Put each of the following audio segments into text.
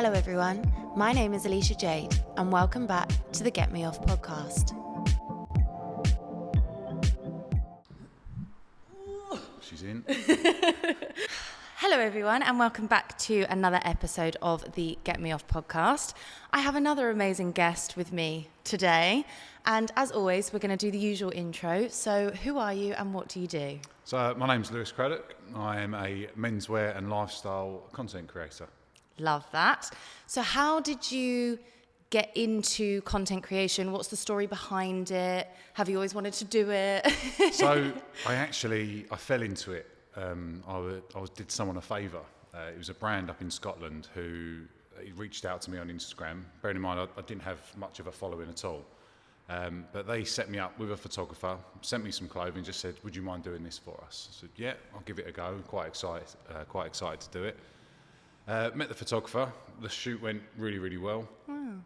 Hello everyone, my name is Alicia Jade and welcome back to the Get Me Off podcast. She's in. Hello everyone and welcome back to another episode of the Get Me Off podcast. I have another amazing guest with me today and as always we're going to do the usual intro. So who are you and what do you do? So my name's Craddock. I am a menswear and lifestyle content creator. Love that. So how did you get into content creation? What's the story behind it? Have you always wanted to do it? So I fell into it. I did someone a favour. It was a brand up in Scotland who reached out to me on Instagram. Bearing in mind I didn't have much of a following at all. But they set me up with a photographer, sent me some clothing, just said, would you mind doing this for us? I said, yeah, I'll give it a go. Quite excited to do it. Met the photographer. The shoot went really, really well. Wow.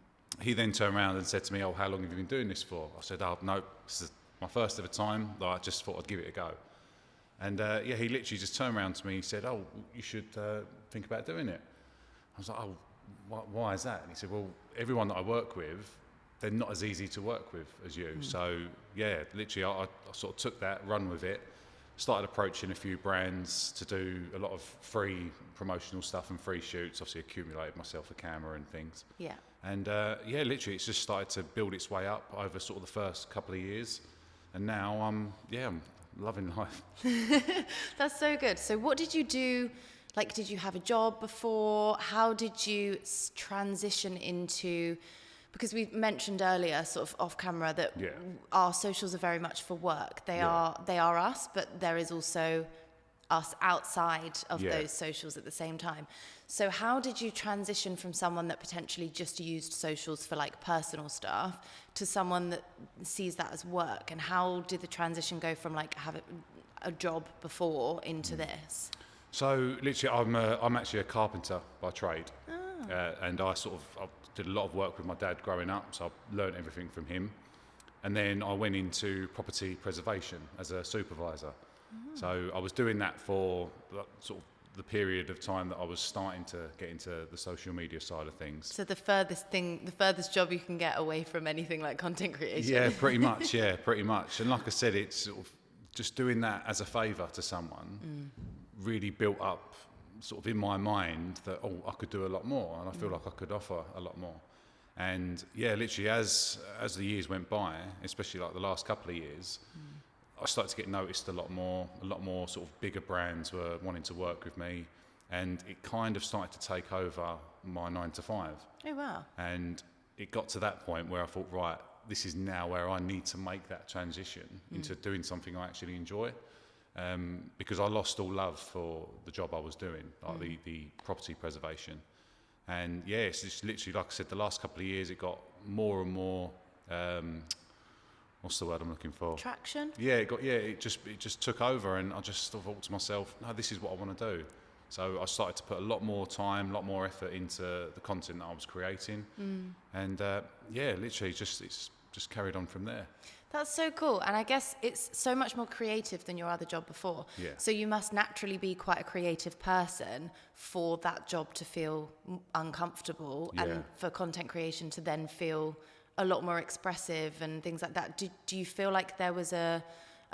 He then turned around and said to me, oh, how long have you been doing this for? I said, oh, no, this is my first ever time. I just thought I'd give it a go. And he literally just turned around to me and said, oh, you should think about doing it. I was like, oh, why is that? And he said, well, everyone that I work with, they're not as easy to work with as you. So, yeah, literally I sort of took that, run with it, started approaching a few brands to do a lot of free promotional stuff and free shoots, obviously accumulated myself a camera and things. Yeah. And, literally it's just started to build its way up over sort of the first couple of years. And now, I'm loving life. That's so good. So what did you do? Like, did you have a job before? How did you transition into... Because we mentioned earlier, sort of off camera, that our socials are very much for work. They are us, but there is also us outside of those socials at the same time. So how did you transition from someone that potentially just used socials for like personal stuff to someone that sees that as work? And how did the transition go from like having a job before into this? So literally, I'm actually a carpenter by trade, and I did a lot of work with my dad growing up, so I learned everything from him. And then I went into property preservation as a supervisor. So I was doing that for sort of the period of time that I was starting to get into the social media side of things. So the furthest job you can get away from anything like content creation. Yeah, pretty much. And like I said, it's sort of just doing that as a favour to someone really built up sort of in my mind that, I could do a lot more and I feel like I could offer a lot more. And literally as the years went by, especially like the last couple of years, I started to get noticed a lot more sort of bigger brands were wanting to work with me, and it kind of started to take over my 9 to 5. Oh wow. And it got to that point where I thought, right, this is now where I need to make that transition into doing something I actually enjoy. Because I lost all love for the job I was doing, like the property preservation. And it's just literally, like I said, the last couple of years it got more and more, what's the word I'm looking for? Traction? It just took over, and I just thought to myself, no, this is what I want to do. So I started to put a lot more time, a lot more effort into the content that I was creating. And literally it's just carried on from there. That's so cool. And I guess it's so much more creative than your other job before. Yeah. So you must naturally be quite a creative person for that job to feel uncomfortable and for content creation to then feel a lot more expressive and things like that. Do you feel like there was a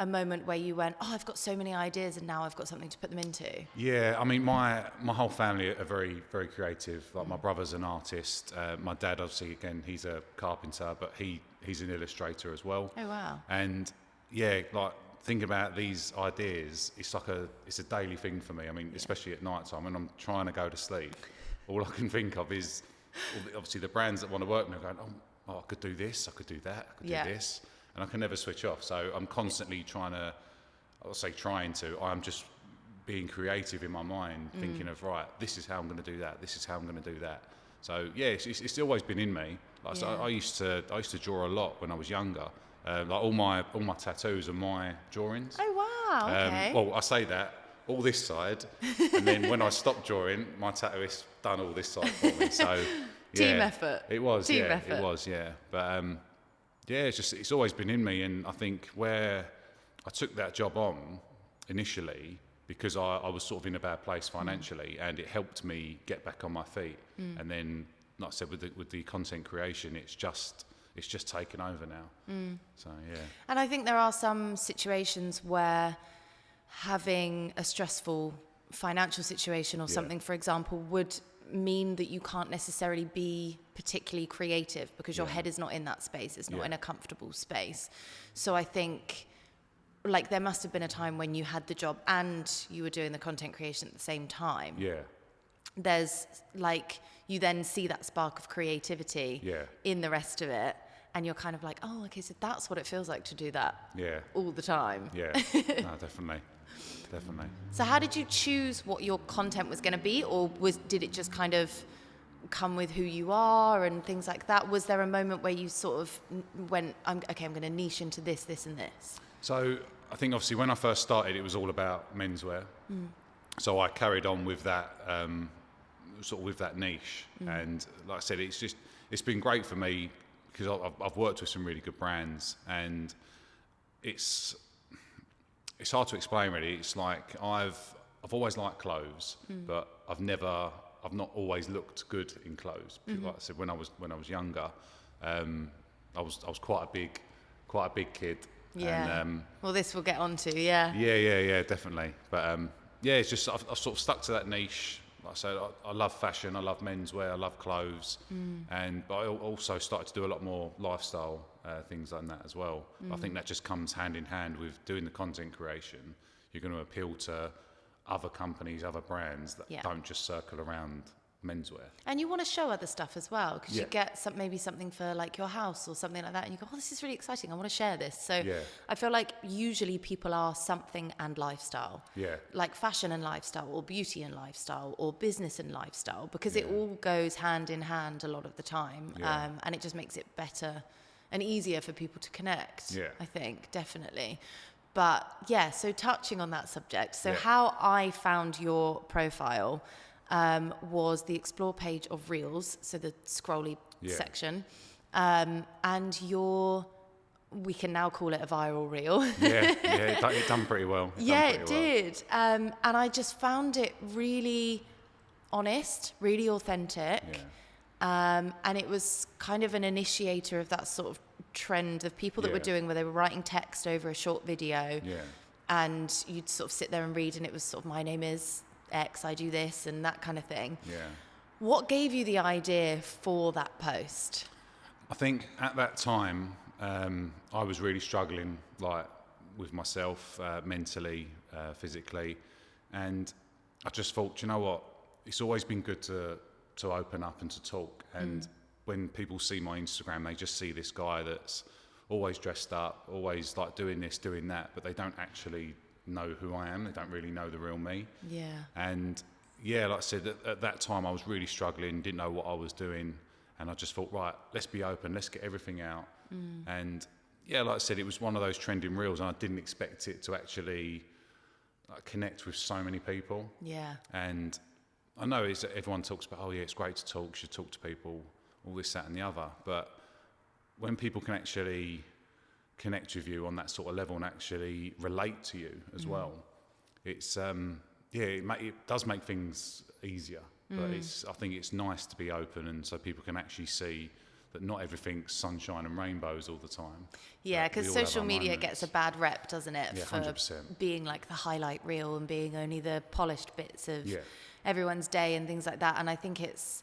moment where you went, I've got so many ideas and now I've got something to put them into? Yeah, I mean, my whole family are very, very creative. Like my brother's an artist. My dad, obviously, again, he's a carpenter, but he's an illustrator as well. Oh, wow. And like thinking about these ideas, it's a daily thing for me. I mean, especially at night time when I'm trying to go to sleep, all I can think of is obviously the brands that want to work with me are going, I could do this, I could do that, I could do this. And I can never switch off. So I'm constantly I'm just being creative in my mind, thinking of, right, this is how I'm going to do that, this is how I'm going to do that. So it's always been in me. Like so I used to draw a lot when I was younger. Like all my tattoos are my drawings. Oh wow! Okay. Well, I say that all this side, and then when I stopped drawing, my tattooist done all this side for me. So team effort. It was. It was. But it's always been in me, and I think where I took that job on initially, because I was sort of in a bad place financially, and it helped me get back on my feet. And then, like I said, with the content creation, it's just taken over now. So yeah. And I think there are some situations where having a stressful financial situation or something, for example, would mean that you can't necessarily be particularly creative because your head is not in that space. It's not in a comfortable space. So I think, like, there must have been a time when you had the job and you were doing the content creation at the same time. Yeah. There's, like, you then see that spark of creativity in the rest of it, and you're kind of like, oh, okay, so that's what it feels like to do that all the time. Yeah. No, definitely. So how did you choose what your content was going to be, or did it just kind of come with who you are and things like that? Was there a moment where you sort of went, I'm going to niche into this, this and this? So I think obviously when I first started, it was all about menswear. So I carried on with that, sort of with that niche. And like I said, it's been great for me because I've worked with some really good brands, and it's hard to explain really. It's like I've always liked clothes, but I've not always looked good in clothes. Like I said, when I was younger, I was quite a big kid. Yeah. And, well, this we'll get on to, yeah. Yeah, definitely. But it's just I've sort of stuck to that niche. Like I said, I love fashion, I love menswear, I love clothes, but I also started to do a lot more lifestyle things like that as well. I think that just comes hand in hand with doing the content creation. You're going to appeal to other companies, other brands that don't just circle around menswear. And you want to show other stuff as well, because you get maybe something for like your house or something like that, and you go, oh, this is really exciting, I want to share this. So I feel like usually people are something and lifestyle, like fashion and lifestyle, or beauty and lifestyle, or business and lifestyle, because it all goes hand in hand a lot of the time, and it just makes it better and easier for people to connect. I think definitely. But so touching on that subject, so how I found your profile was the explore page of Reels, so the scrolly section, and we can now call it a viral reel. It done pretty well. It did. And I just found it really honest, really authentic. And it was kind of an initiator of that sort of trend of people that were doing where they were writing text over a short video, and you'd sort of sit there and read, and it was sort of, my name is X, I do this, and that kind of thing. What gave you the idea for that post? I think at that time, I was really struggling, like, with myself, mentally, physically, and I just thought, you know what, it's always been good to open up and to talk, and when people see my Instagram, they just see this guy that's always dressed up, always like doing this, doing that, but they don't actually know who I am. They don't really know the real me. And like I said, at that time I was really struggling, didn't know what I was doing, and I just thought, right, let's be open, let's get everything out. And like I said, it was one of those trending reels, and I didn't expect it to actually connect with so many people. And I know everyone talks about, it's great to talk, you should talk to people, all this, that and the other, but when people can actually connect with you on that sort of level and actually relate to you as well, it's it does make things easier. But I think it's nice to be open, and so people can actually see that not everything's sunshine and rainbows all the time. Because social media gets a bad rep, doesn't it, for 100%. being like the highlight reel and being only the polished bits of everyone's day and things like that. And I think it's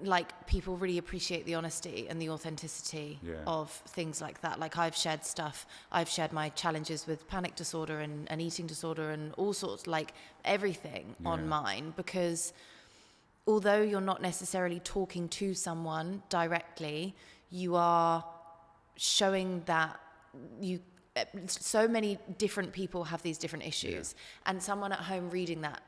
like people really appreciate the honesty and the authenticity of things like that. Like I've shared my challenges with panic disorder and eating disorder and all sorts, like everything on mine, because although you're not necessarily talking to someone directly, you are showing that so many different people have these different issues, and someone at home reading that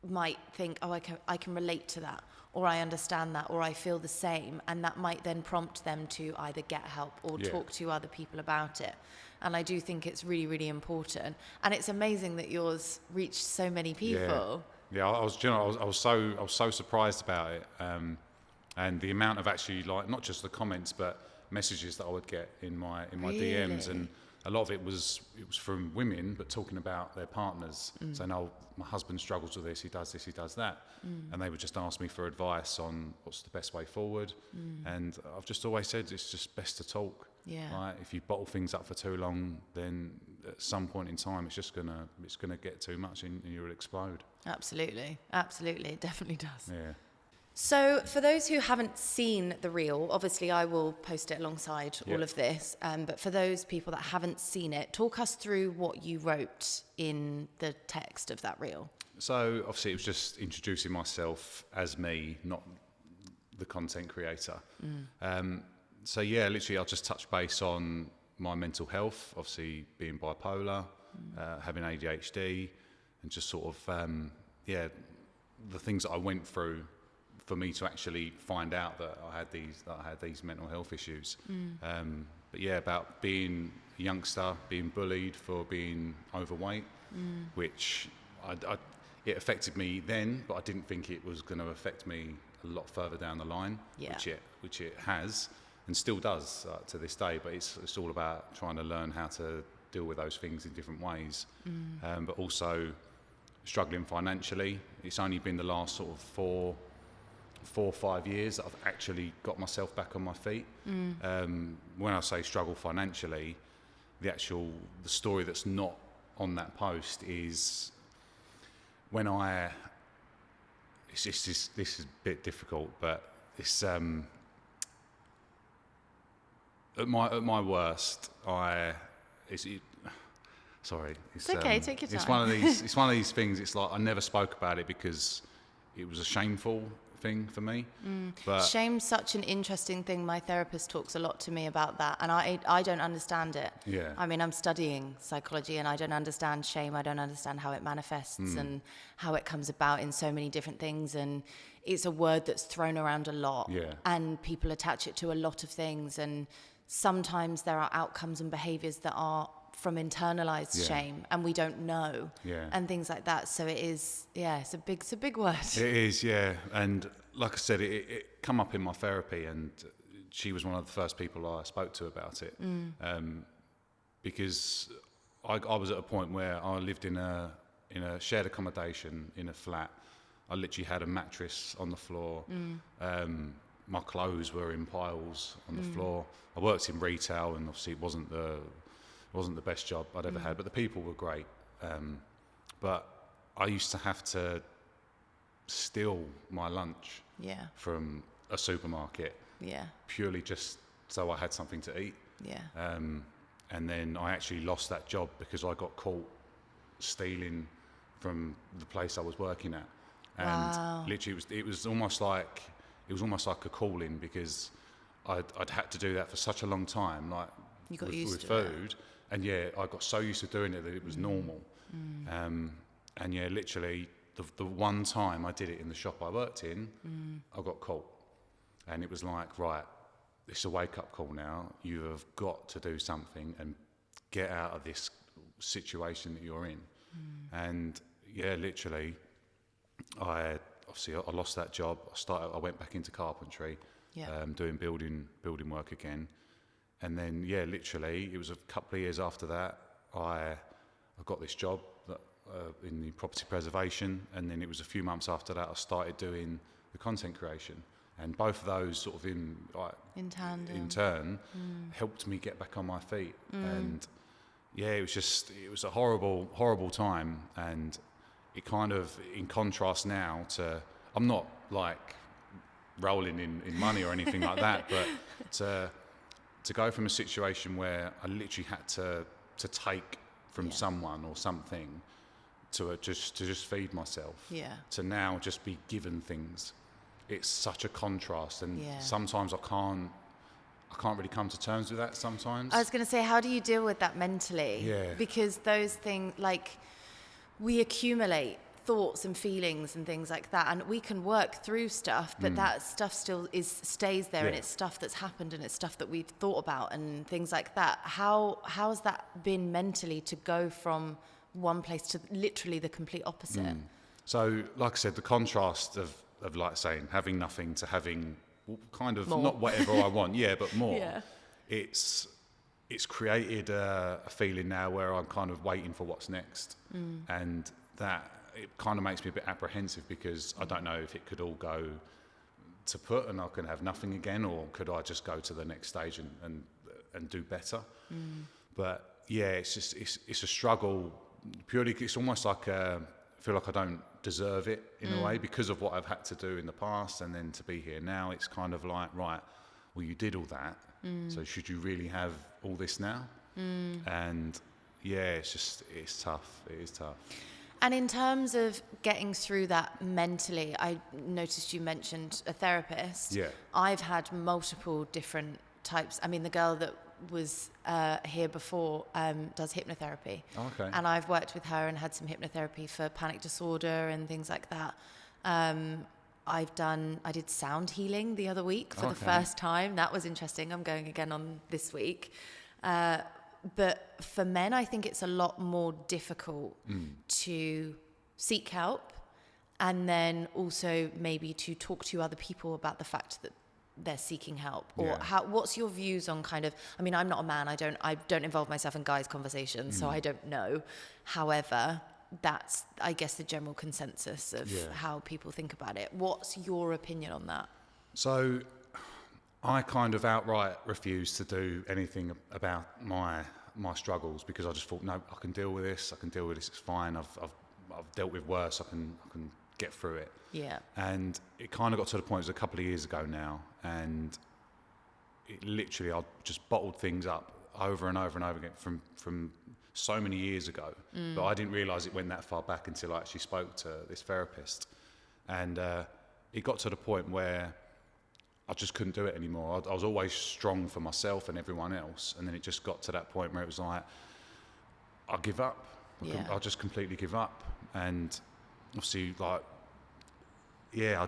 might think, oh, I can relate to that, or I understand that, or I feel the same, and that might then prompt them to either get help or talk to other people about it. And I do think it's really, really important, and it's amazing that yours reached so many people. I was so surprised about it, and the amount of actually, like, not just the comments but messages that I would get in my Really? DMs, and a lot of it was from women, but talking about their partners, saying, "Oh, my husband struggles with this. He does this. He does that," and they would just ask me for advice on what's the best way forward. And I've just always said it's just best to talk. Yeah. Right? If you bottle things up for too long, then at some point in time, it's gonna get too much, and you'll explode. Absolutely, absolutely, it definitely does. Yeah. So for those who haven't seen the reel, obviously I will post it alongside all Yep. of this, but for those people that haven't seen it, talk us through what you wrote in the text of that reel. So obviously it was just introducing myself as me, not the content creator. So yeah, literally I'll just touch base on my mental health, obviously being bipolar, having ADHD, and just sort of, the things that I went through for me to actually find out that I had these mental health issues. But yeah, about being a youngster, being bullied for being overweight, which it affected me then, but I didn't think it was going to affect me a lot further down the line, Yeah. which it has and still does to this day. But it's all about trying to learn how to deal with those things in different ways, but also struggling financially. It's only been the last sort of 4 or 5 years that I've actually got myself back on my feet. When I say struggle financially, the story that's not on that post is when this is a bit difficult, but it's at my worst. Sorry, It's okay, take your time. It's one of these things. It's like I never spoke about it because it was a shameful thing for me. But Shame's such an interesting thing. My therapist talks a lot to me about that, and I don't understand it. Yeah. I mean, I'm studying psychology, and I don't understand shame. I don't understand how it manifests and how it comes about in so many different things. And it's a word that's thrown around a lot, Yeah. and people attach it to a lot of things. And sometimes there are outcomes and behaviours that are from internalized Yeah. shame, and we don't know, Yeah. and things like that. So it is, it's a big word. It is, yeah. And like I said, it come up in my therapy, and she was one of the first people I spoke to about it. Because I was at a point where I lived in a shared accommodation in a flat. I literally had a mattress on the floor. My clothes were in piles on the floor. I worked in retail, and obviously it wasn't the best job I'd ever had, but the people were great. But I used to have to steal my lunch Yeah. from a supermarket Yeah. purely just so I had something to eat. Yeah. And then I actually lost that job because I got caught stealing from the place I was working at. And Wow. literally it was almost like a calling, because I'd had to do that for such a long time, like You got with used to food. And yeah, I got so used to doing it that it was normal. And yeah, literally the one time I did it in the shop I worked in, I got caught. And it was like, right, it's a wake-up call now. You have got to do something and get out of this situation that you're in. And yeah, literally, I lost that job. I went back into carpentry, Yeah. doing building work again. And then, yeah, literally, it was a couple of years after that, I got this job in the property preservation, and then it was a few months after that I started doing the content creation. And both of those sort of in tandem. turn helped me get back on my feet. And yeah, it was a horrible time. And it kind of, in contrast now to, I'm not like rolling in money or anything like that, but to go from a situation where I literally had to take from someone or something to just feed myself, to now just be given things. It's such a contrast, and sometimes I can't really come to terms with that sometimes. I was going to say, how do you deal with that mentally? Yeah. Because those things, like, we accumulate thoughts and feelings and things like that, and we can work through stuff, but that stuff still stays there, and it's stuff that's happened, and it's stuff that we've thought about and things like that. How's that been mentally, to go from one place to literally the complete opposite? So, like I said, the contrast of like saying having nothing to having kind of More. not whatever I want, but more. Yeah. It's it's created a feeling now where I'm kind of waiting for what's next, and that it kind of makes me a bit apprehensive because I don't know if it could all go to put and I can have nothing again, or could I just go to the next stage and do better. But yeah, it's a struggle. Purely, it's almost like I feel like I don't deserve it in a way because of what I've had to do in the past, and then to be here now, it's kind of like, right, well, you did all that, so should you really have all this now? And yeah, it's tough. It is tough. And in terms of getting through that mentally, I noticed you mentioned a therapist. Yeah. I've had multiple different types. I mean, the girl that was here before does hypnotherapy. Oh, okay. And I've worked with her and had some hypnotherapy for panic disorder and things like that. I did sound healing the other week for the first time. That was interesting. I'm going again on this week. But for men, I think it's a lot more difficult to seek help, and then also maybe to talk to other people about the fact that they're seeking help. Or what's your views on kind of, I mean, I'm not a man, I don't involve myself in guys' conversations, so I don't know. However, that's, I guess, the general consensus of how people think about it. What's your opinion on that? So I kind of outright refused to do anything about my struggles because I just thought, no, I can deal with this. It's fine. I've dealt with worse. I can get through it. Yeah. And it kind of got to the point, it was a couple of years ago now, and it literally, I just bottled things up over and over and over again from so many years ago. But I didn't realise it went that far back until I actually spoke to this therapist. And it got to the point where I just couldn't do it anymore. I was always strong for myself and everyone else, and then it just got to that point where it was like, I give up. I just completely give up. And obviously, like, yeah,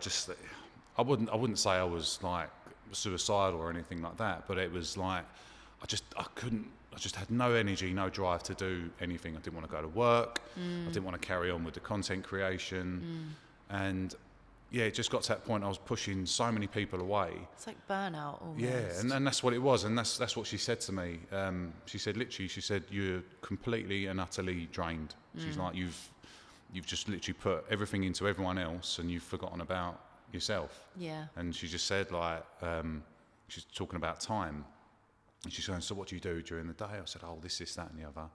I wouldn't say I was like suicidal or anything like that, but it was like, I just had no energy, no drive to do anything. I didn't want to go to work. I didn't want to carry on with the content creation. And yeah, it just got to that point I was pushing so many people away. It's like burnout almost. Yeah, and that's what it was, and that's what she said to me. She said, you're completely and utterly drained. She's like, you've just literally put everything into everyone else and you've forgotten about yourself. Yeah. And she just said, like, she's talking about time. And she's going, so what do you do during the day? I said, oh, this, that and the other.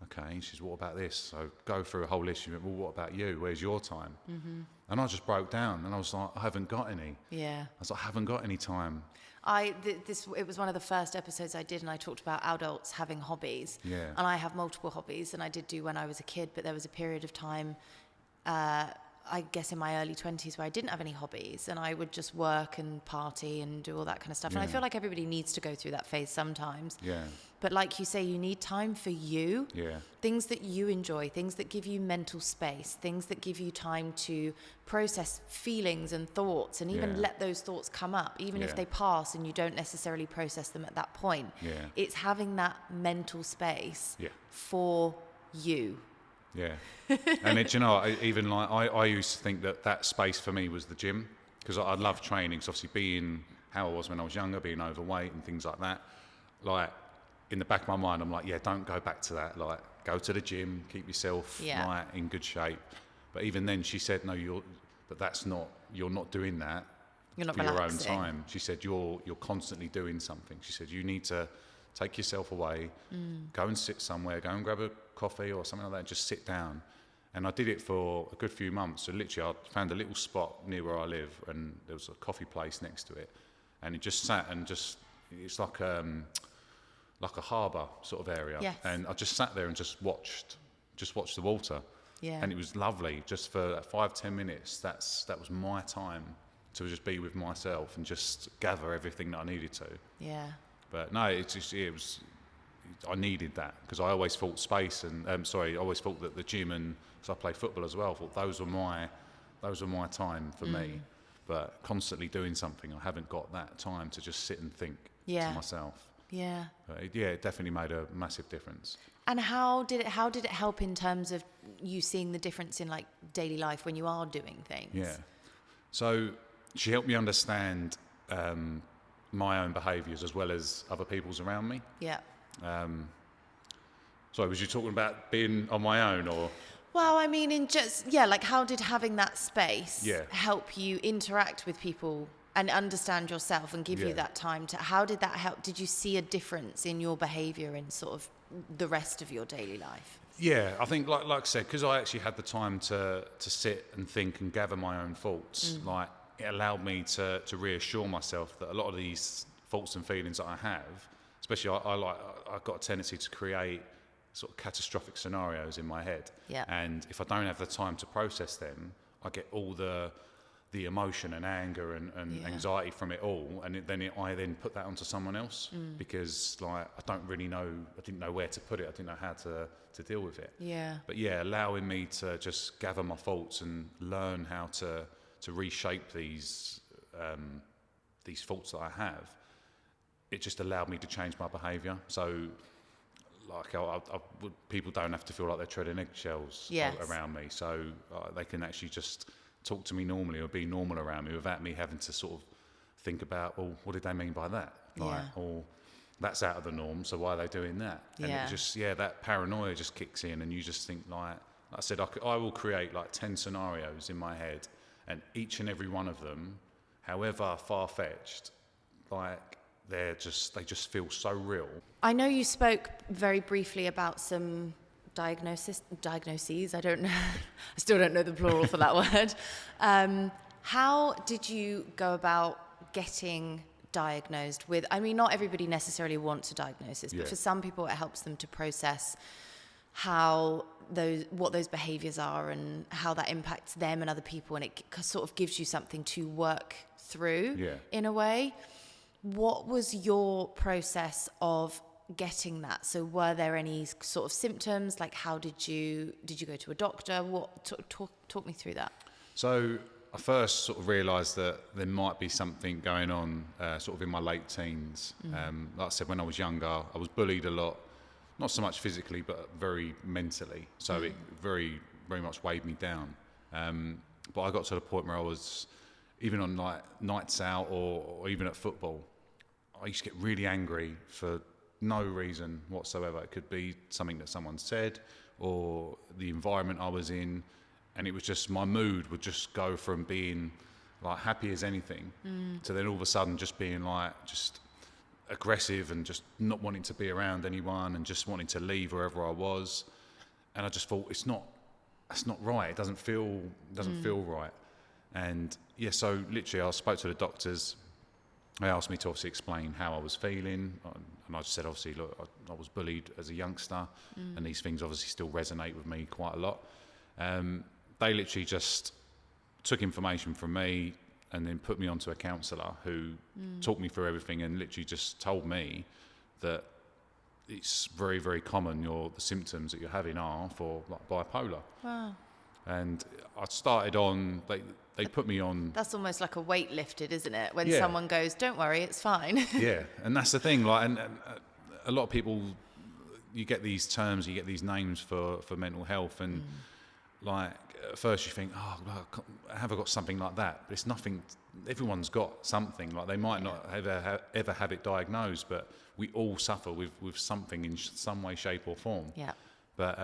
Okay. And she says, what about this? So go through a whole list. She went, well, what about you? Where's your time? And I just broke down and I was like, I haven't got any. Yeah. I was like, I haven't got any time. It was one of the first episodes I did, and I talked about adults having hobbies. Yeah. And I have multiple hobbies, and I did do when I was a kid, but there was a period of time, I guess in my early 20s, where I didn't have any hobbies, and I would just work and party and do all that kind of stuff. And I feel like everybody needs to go through that phase sometimes. Yeah. But like you say, you need time for you. Yeah. Things that you enjoy, things that give you mental space, things that give you time to process feelings and thoughts, and even let those thoughts come up, even if they pass and you don't necessarily process them at that point. Yeah. It's having that mental space for you. Yeah. And I used to think that space for me was the gym, because I love training. So obviously being how I was when I was younger, being overweight and things like that, like in the back of my mind, I'm like, yeah, don't go back to that. Like, go to the gym, keep yourself like in good shape. But even then she said, no, you're not doing that. You're not for relaxing. Your own time. She said, you're constantly doing something. She said, you need to take yourself away, go and sit somewhere, go and grab a coffee or something like that, and just sit down. And I did it for a good few months. So literally I found a little spot near where I live, and there was a coffee place next to it, and it just sat and it's like a harbour sort of area. Yes. And I just sat there and just watched the water. Yeah. And it was lovely. Just for 5-10 minutes, that was my time to just be with myself and just gather everything that I needed to. Yeah. But no, I needed that, because I always thought space and I always thought that the gym, and so I play football as well, I thought those were my time for me. But constantly doing something, I haven't got that time to just sit and think to myself. Yeah. But it definitely made a massive difference. And how did it help in terms of you seeing the difference in like daily life when you are doing things? Yeah. So she helped me understand my own behaviours as well as other people's around me. Yeah. Sorry, was you talking about being on my own, or? Well, I mean, like how did having that space Yeah. help you interact with people and understand yourself and give you Yeah. that time to, how did that help? Did you see a difference in your behaviour in sort of the rest of your daily life? Yeah, I think, like I said, because I actually had the time to sit and think and gather my own thoughts, like it allowed me to reassure myself that a lot of these thoughts and feelings that I have, especially I've got a tendency to create sort of catastrophic scenarios in my head. Yeah. And if I don't have the time to process them, I get all the emotion and anger and anxiety from it all, and I then put that onto someone else because like I didn't know where to put it, I didn't know how to deal with it. Yeah. But yeah, allowing me to just gather my thoughts and learn how to reshape these thoughts that I have, it just allowed me to change my behaviour. So like people don't have to feel like they're treading eggshells Yes. around me, so they can actually just talk to me normally or be normal around me without me having to sort of think about, well, what did they mean by that? Like, or that's out of the norm, so why are they doing that? And Yeah. it just, that paranoia just kicks in, and you just think like I said, I will create like 10 scenarios in my head, and each and every one of them, however far-fetched, like they just feel so real. I know you spoke very briefly about some diagnoses. I don't know. I still don't know the plural for that word. How did you go about getting diagnosed with? I mean, not everybody necessarily wants a diagnosis, but for some people, it helps them to process what those behaviours are and how that impacts them and other people, and it sort of gives you something to work through in a way. What was your process of getting that? So were there any sort of symptoms? Like how did you go to a doctor? Talk me through that. So I first sort of realised that there might be something going on sort of in my late teens. Like I said, when I was younger, I was bullied a lot, not so much physically, but very mentally. So it very, very much weighed me down. But I got to the point where I was, even on like nights out or even at football, I used to get really angry for no reason whatsoever. It could be something that someone said or the environment I was in, and it was just, my mood would just go from being like happy as anything to then all of a sudden just being like just aggressive and just not wanting to be around anyone and just wanting to leave wherever I was. And I just thought, that's not right. It doesn't feel right. And so literally I spoke to the doctors. They asked me to obviously explain how I was feeling, and I just said, obviously, look, I was bullied as a youngster, and these things obviously still resonate with me quite a lot. They literally just took information from me and then put me onto a counsellor who talked me through everything and literally just told me that it's very, very common, the symptoms that you're having are for like bipolar. Wow. And I started on, they put me on. That's almost like a weight lifted, isn't it? When someone goes, don't worry, it's fine. Yeah, and that's the thing. Like, and a lot of people, you get these terms, you get these names for mental health, and like at first you think, oh, well, have I got something like that? But it's nothing. Everyone's got something. Like they might not ever have it diagnosed, but we all suffer with something in some way, shape, or form. Yeah. But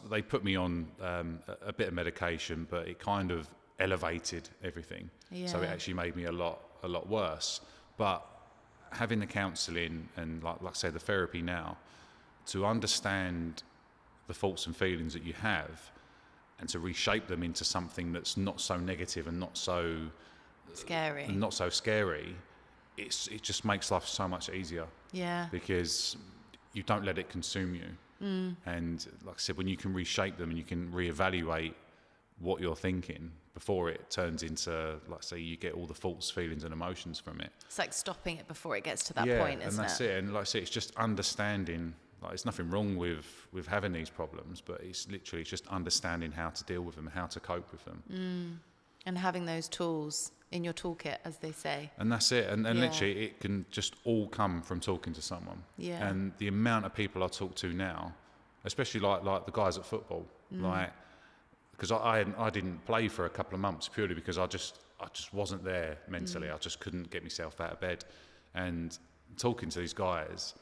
they put me on a bit of medication, but it kind of elevated everything. Yeah. So it actually made me a lot worse. But having the counselling and like I say, the therapy now, to understand the thoughts and feelings that you have and to reshape them into something that's not so negative and not so scary, it just makes life so much easier. Yeah. Because you don't let it consume you. And like I said, when you can reshape them and you can reevaluate what you're thinking before it turns into, like say, you get all the thoughts, feelings and emotions from it. It's like stopping it before it gets to that point, isn't it? And that's it. And like I say, it's just understanding, like there's nothing wrong with having these problems, but it's literally just understanding how to deal with them, how to cope with them. And having those tools in your toolkit, as they say. And that's it. And literally, it can just all come from talking to someone. Yeah. And the amount of people I talk to now, especially like the guys at football, like, because I didn't play for a couple of months purely because I just wasn't there mentally. I just couldn't get myself out of bed. And talking to these guys,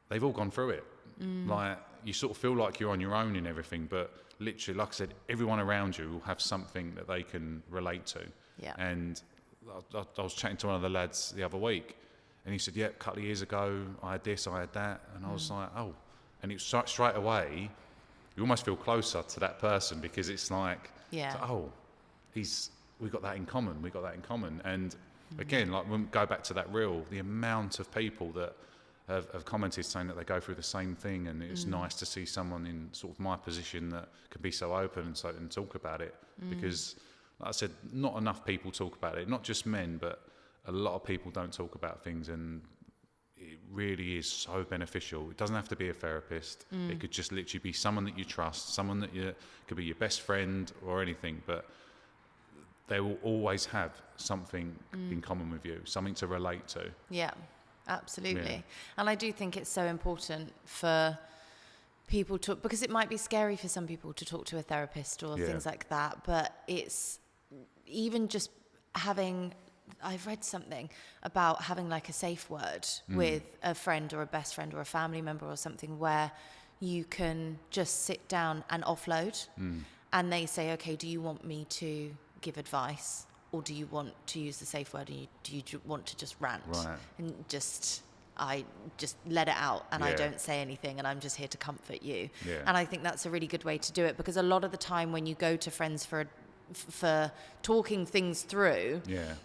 they've all gone through it. Like, you sort of feel like you're on your own in everything, but literally, like I said, everyone around you will have something that they can relate to. Yeah. And I was chatting to one of the lads the other week, and he said, yeah, a couple of years ago, I had this, I had that. And I was like, oh. And it was straight away, you almost feel closer to that person, because it's like, oh, we got that in common. And again, like, when we go back to that reel, the amount of people that have commented saying that they go through the same thing, and it's nice to see someone in sort of my position that can be so open and talk about it, because, like I said, not enough people talk about it. Not just men, but a lot of people don't talk about things, and it really is so beneficial. It doesn't have to be a therapist. It could just literally be someone that you trust, someone that could be your best friend or anything, but they will always have something in common with you, something to relate to. Yeah, absolutely. Yeah. And I do think it's so important for people to, because it might be scary for some people to talk to a therapist or things like that, but it's even just having, I've read something about having like a safe word with a friend or a best friend or a family member or something, where you can just sit down and offload, and they say, okay, do you want me to give advice, or do you want to use the safe word, and do you want to just rant and I just let it out, and I don't say anything, and I'm just here to comfort you. And I think that's a really good way to do it, because a lot of the time when you go to friends for talking things through,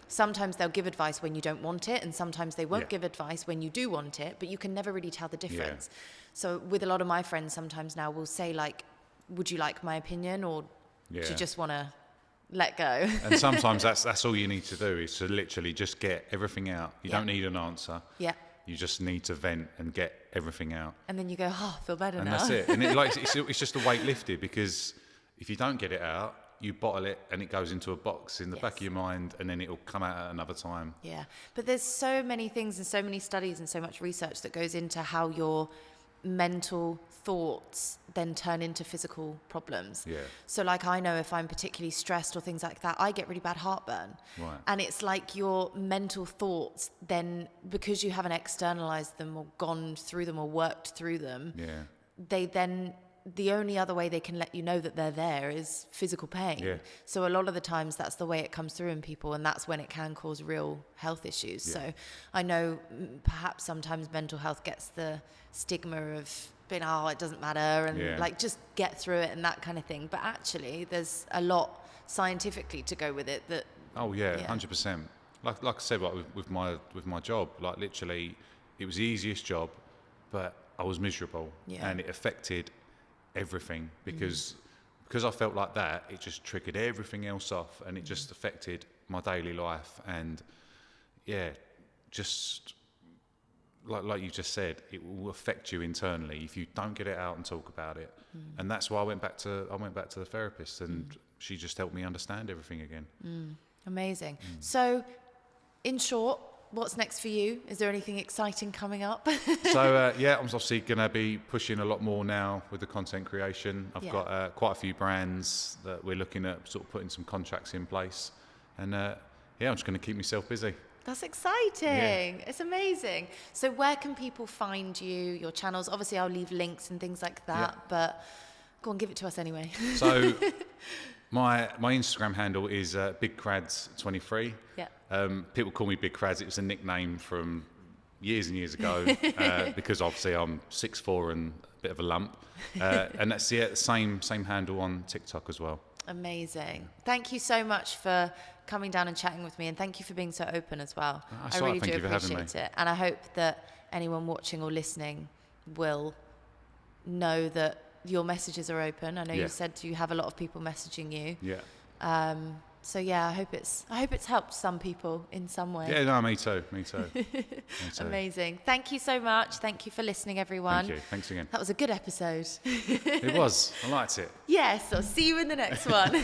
sometimes they'll give advice when you don't want it, and sometimes they won't give advice when you do want it, but you can never really tell the difference. So with a lot of my friends, sometimes now we'll say, like, would you like my opinion, or do you just want to let go? And sometimes that's all you need to do, is to literally just get everything out. You don't need an answer. You just need to vent and get everything out. And then you go, oh, I feel better now. And that's it. And it's just a weight lifted, because if you don't get it out, you bottle it and it goes into a box in the back of your mind, and then it'll come out at another time. Yeah. But there's so many things and so many studies and so much research that goes into how your mental thoughts then turn into physical problems. So like, I know if I'm particularly stressed or things like that, I get really bad heartburn. And it's like your mental thoughts then, because you haven't externalized them or gone through them or worked through them, they then, the only other way they can let you know that they're there is physical pain. So a lot of the times that's the way it comes through in people, and that's when it can cause real health issues. So I know perhaps sometimes mental health gets the stigma of being, oh, it doesn't matter, and like, just get through it and that kind of thing. But actually there's a lot scientifically to go with it that 100%. Like I said, like with my job, like, literally it was the easiest job, but I was miserable, and it affected everything, because I felt like that, it just triggered everything else off, and it just affected my daily life. And just like you just said, it will affect you internally if you don't get it out and talk about it. And that's why I went back to the therapist, and she just helped me understand everything again. Amazing. So in short, what's next for you? Is there anything exciting coming up? So, I'm obviously going to be pushing a lot more now with the content creation. I've got quite a few brands that we're looking at sort of putting some contracts in place. And, I'm just going to keep myself busy. That's exciting. It's amazing. So where can people find you, your channels? Obviously, I'll leave links and things like that, but go on, give it to us anyway. So my Instagram handle is BigCrads23. People call me Big Crads. It was a nickname from years and years ago, because obviously I'm 6'4" and a bit of a lump. And that's the same handle on TikTok as well. Amazing. Thank you so much for coming down and chatting with me, and thank you for being so open as well. I really do appreciate it. And I hope that anyone watching or listening will know that your messages are open. I know you said you have a lot of people messaging you. So I hope it's helped some people in some way. Yeah, no, me too. Amazing. Thank you so much. Thank you for listening, everyone. Thank you. Thanks again. That was a good episode. It was. I liked it. Yes, I'll see you in the next one.